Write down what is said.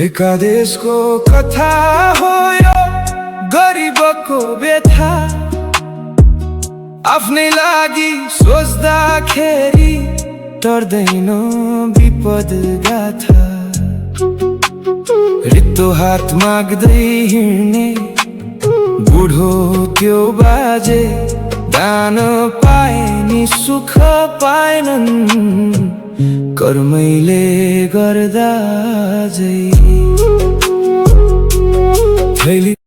एकादेशको कथा हो यो गरिबको व्यथा आफ्नै लागि सोच्दाखेरि टर्दैन विपद गाथा रित्तो हात माग्दै हिँड्ने बुढो त्यो बाजे दान पाए नि सुख पाएनन् कर्मैले गर्दा